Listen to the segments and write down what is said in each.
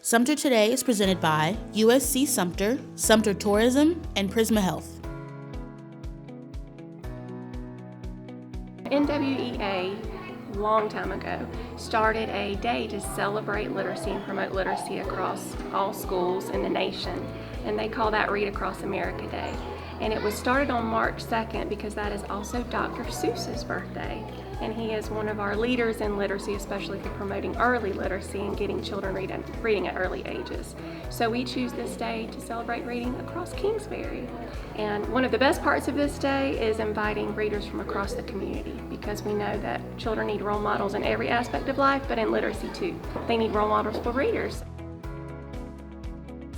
Sumter Today is presented by USC Sumter, Sumter Tourism, and Prisma Health. NWEA, a long time ago, started a day to celebrate literacy and promote literacy across all schools in the nation, and they call that Read Across America Day. And it was started on March 2nd because that is also Dr. Seuss's birthday. And he is one of our leaders in literacy, especially for promoting early literacy and getting children reading at early ages. So we choose this day to celebrate reading across Kingsbury. And one of the best parts of this day is inviting readers from across the community, because we know that children need role models in every aspect of life, but in literacy too. They need role models for readers.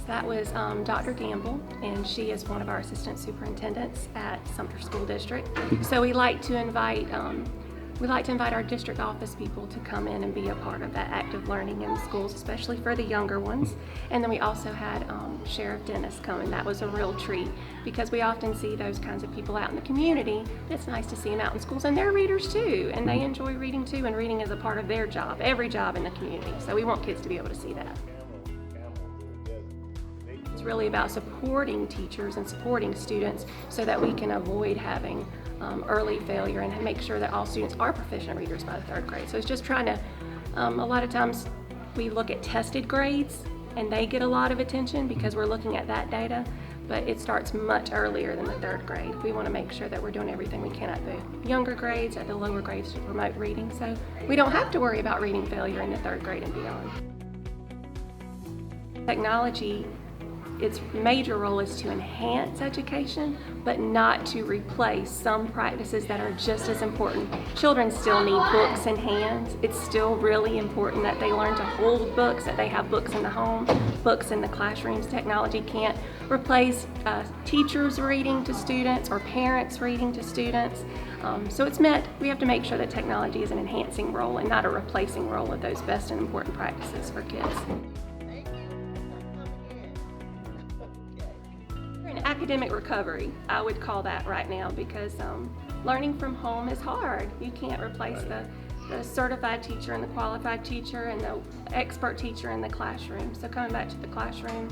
That was Dr. Gamble, and she is one of our assistant superintendents at Sumter School District. So we like to invite our district office people to come in and be a part of that active learning in schools, especially for the younger ones. And then we also had Sheriff Dennis come, and that was a real treat because we often see those kinds of people out in the community. It's nice to see them out in schools, and they're readers too, and they enjoy reading too, and reading is a part of their job, every job in the community. So we want kids to be able to see that. It's really about supporting teachers and supporting students so that we can avoid having early failure and make sure that all students are proficient readers by the third grade. So it's just trying to, a lot of times we look at tested grades and they get a lot of attention because we're looking at that data, but it starts much earlier than the third grade. We want to make sure that we're doing everything we can at the younger grades, at the lower grades to promote reading, so we don't have to worry about reading failure in the third grade and beyond. Technology, its major role is to enhance education, but not to replace some practices that are just as important. Children still need books in hands. It's still really important that they learn to hold books, that they have books in the home, books in the classrooms. Technology can't replace teachers reading to students or parents reading to students. So we have to make sure that technology is an enhancing role and not a replacing role of those best and important practices for kids. Academic recovery, I would call that right now, because learning from home is hard. You can't replace the certified teacher and the qualified teacher and the expert teacher in the classroom. So coming back to the classroom,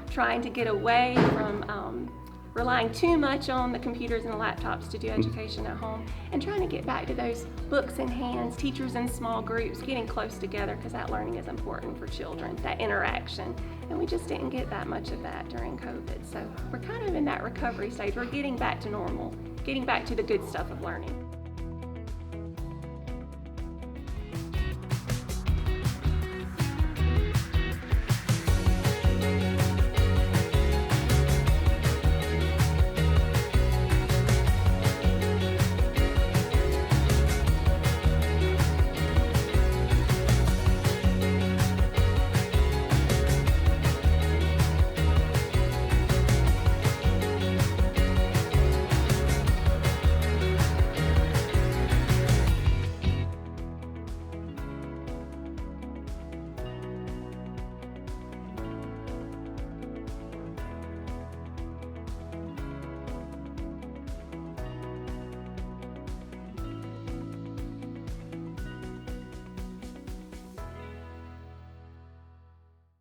trying to get away from relying too much on the computers and the laptops to do education at home, and trying to get back to those books in hands, teachers in small groups, getting close together, because that learning is important for children, that interaction. And we just didn't get that much of that during COVID. So we're kind of in that recovery stage. We're getting back to normal, getting back to the good stuff of learning.